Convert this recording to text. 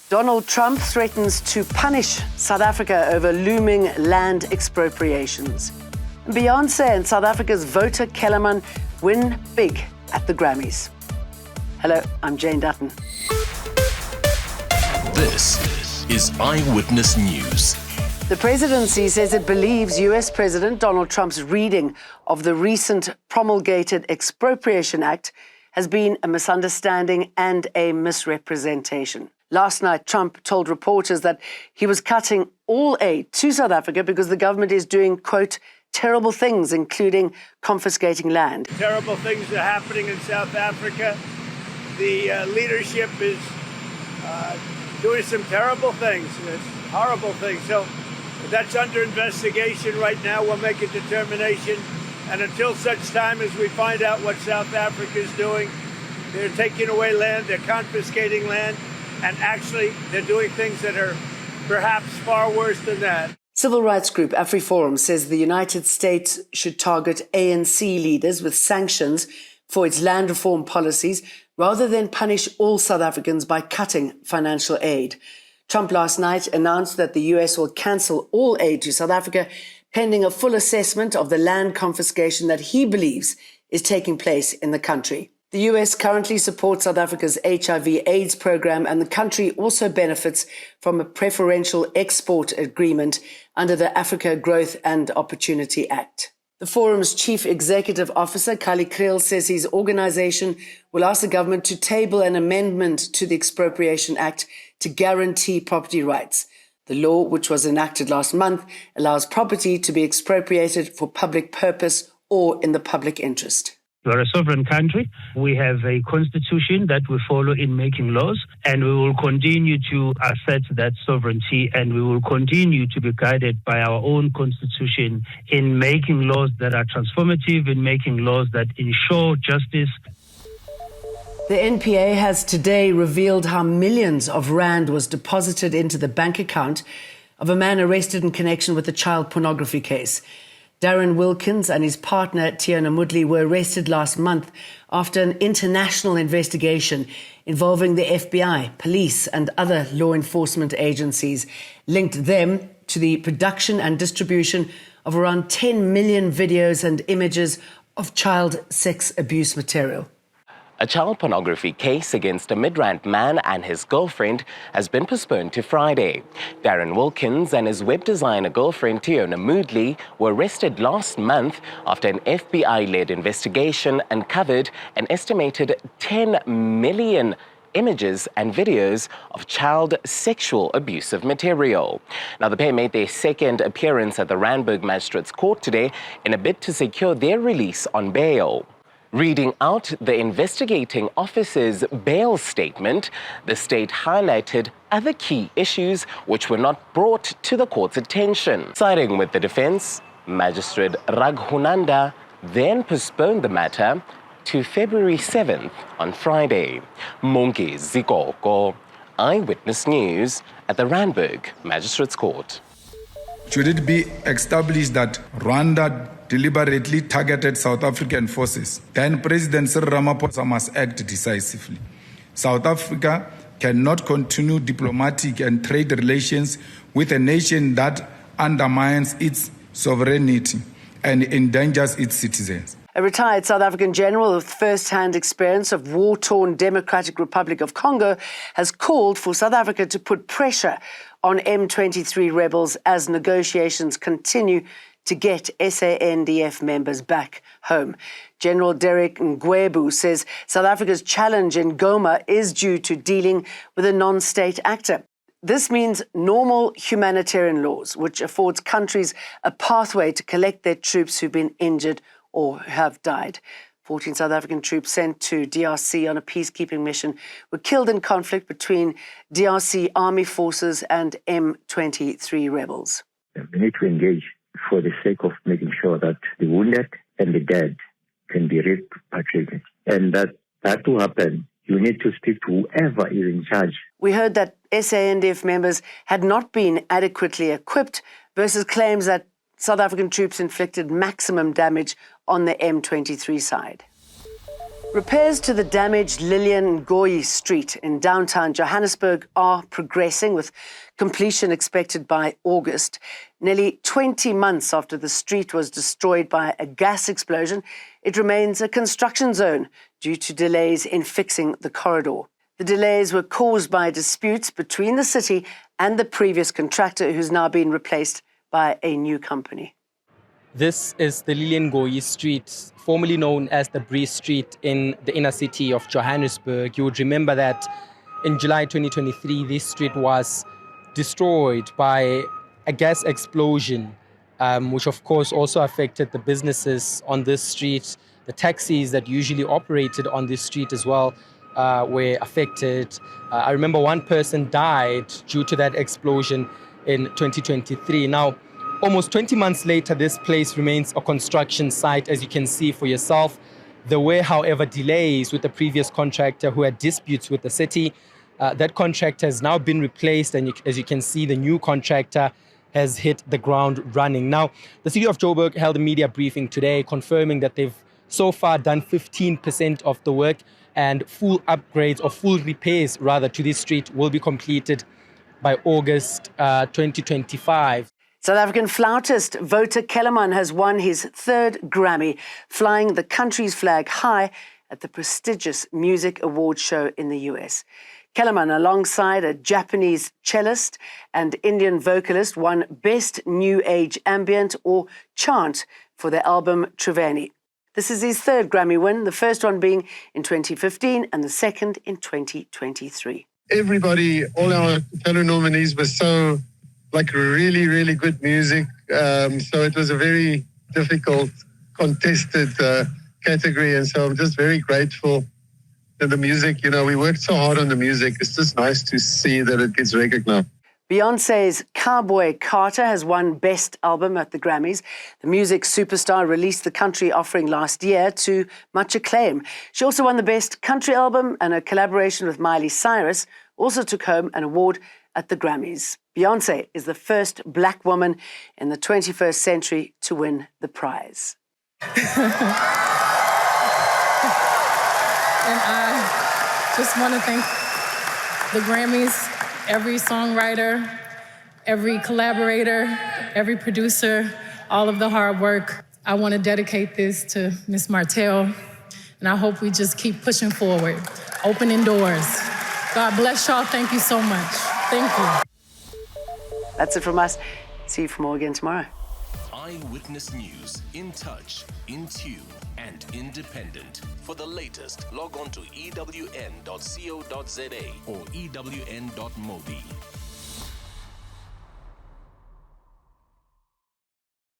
Donald Trump threatens to punish South Africa over looming land expropriations. And Beyonce and South Africa's voter Kellerman win big at the Grammys. Hello, I'm Jane Dutton. This is Eyewitness News. The presidency says it believes US President Donald Trump's reading of the recent promulgated Expropriation Act has been a misunderstanding and a misrepresentation. Last night, Trump told reporters that he was cutting all aid to South Africa because the government is doing, quote, terrible things, including confiscating land. Terrible things are happening in South Africa. The leadership is doing some terrible things, horrible things. So that's under investigation right now. We'll make a determination. And until such time as we find out what South Africa is doing, they're taking away land, they're confiscating land, and actually they're doing things that are perhaps far worse than that. Civil rights group AfriForum says the United States should target ANC leaders with sanctions for its land reform policies rather than punish all South Africans by cutting financial aid. Trump last night announced that the US will cancel all aid to South Africa pending a full assessment of the land confiscation that he believes is taking place in the country. The US currently supports South Africa's HIV/AIDS program, and the country also benefits from a preferential export agreement under the Africa Growth and Opportunity Act. The forum's chief executive officer, Kali Kriel, says his organization will ask the government to table an amendment to the Expropriation Act to guarantee property rights. The law, which was enacted last month, allows property to be expropriated for public purpose or in the public interest. We are a sovereign country. We have a constitution that we follow in making laws, and we will continue to assert that sovereignty, and we will continue to be guided by our own constitution in making laws that are transformative, in making laws that ensure justice. The NPA has today revealed how millions of rand was deposited into the bank account of a man arrested in connection with the child pornography case. Darren Wilkins and his partner, Tiona Mudley, were arrested last month after an international investigation involving the FBI, police and other law enforcement agencies linked them to the production and distribution of around 10 million videos and images of child sex abuse material. A child pornography case against a Midrand man and his girlfriend has been postponed to Friday. Darren Wilkins and his web designer girlfriend Tiona Mudley were arrested last month after an FBI-led investigation uncovered an estimated 10 million images and videos of child sexual abusive material. Now, the pair made their second appearance at the Randburg Magistrates Court today in a bid to secure their release on bail. Reading out the investigating officer's bail statement, the state highlighted other key issues which were not brought to the court's attention. Siding with the defense, Magistrate Raghunanda then postponed the matter to February 7th on Friday. Monki Zikoko, Eyewitness News at the Randburg Magistrates Court. Should it be established that Rwanda deliberately targeted South African forces, then President Cyril Ramaphosa must act decisively. South Africa cannot continue diplomatic and trade relations with a nation that undermines its sovereignty and endangers its citizens. A retired South African general with first-hand experience of war-torn Democratic Republic of Congo has called for South Africa to put pressure on M23 rebels as negotiations continue to get SANDF members back home. General Derek Ngwebu says South Africa's challenge in Goma is due to dealing with a non-state actor. This means normal humanitarian laws, which affords countries a pathway to collect their troops who've been injured or have died. 14 South African troops sent to DRC on a peacekeeping mission were killed in conflict between DRC army forces and M23 rebels. We need to engage for the sake of making sure that the wounded and the dead can be repatriated. And that will happen. You need to speak to whoever is in charge. We heard that SANDF members had not been adequately equipped versus claims that South African troops inflicted maximum damage on the M23 side. Repairs to the damaged Lillian Ngoyi Street in downtown Johannesburg are progressing, with completion expected by August. Nearly 20 months after the street was destroyed by a gas explosion, it remains a construction zone due to delays in fixing the corridor. The delays were caused by disputes between the city and the previous contractor, who's now been replaced by a new company. This is the Lillian Ngoyi Street, formerly known as the Bree Street in the inner city of Johannesburg. You would remember that in July 2023, this street was destroyed by a gas explosion, which of course also affected the businesses on this street. The taxis that usually operated on this street as well were affected. I remember one person died due to that explosion in 2023. Now, almost 20 months later, this place remains a construction site, as you can see for yourself. There were, however, delays with the previous contractor who had disputes with the city. That contractor has now been replaced, and as you can see, the new contractor has hit the ground running. Now, the city of Joburg held a media briefing today confirming that they've so far done 15% of the work, and full upgrades, or full repairs rather, to this street will be completed by August 2025. South African flautist Wouter Kellerman has won his third Grammy, flying the country's flag high at the prestigious music awards show in the US. Kellerman, alongside a Japanese cellist and Indian vocalist, won Best New Age Ambient or Chant for their album Triveni. This is his third Grammy win, the first one being in 2015 and the second in 2023. Everybody, all our fellow nominees were so really, really good music. So it was a very difficult, contested category. And so I'm just very grateful that the music, we worked so hard on the music. It's just nice to see that it gets recognized. Beyonce's Cowboy Carter has won Best Album at the Grammys. The music superstar released the country offering last year to much acclaim. She also won the Best Country Album, and a collaboration with Miley Cyrus also took home an award at the Grammys. Beyoncé is the first black woman in the 21st century to win the prize. And I just want to thank the Grammys, every songwriter, every collaborator, every producer, all of the hard work. I want to dedicate this to Miss Martell, and I hope we just keep pushing forward, opening doors. God bless y'all. Thank you so much. Thank you. That's it from us. See you for more again tomorrow. Eyewitness News. In touch, in tune, and independent. For the latest, log on to ewn.co.za or ewn.mobi.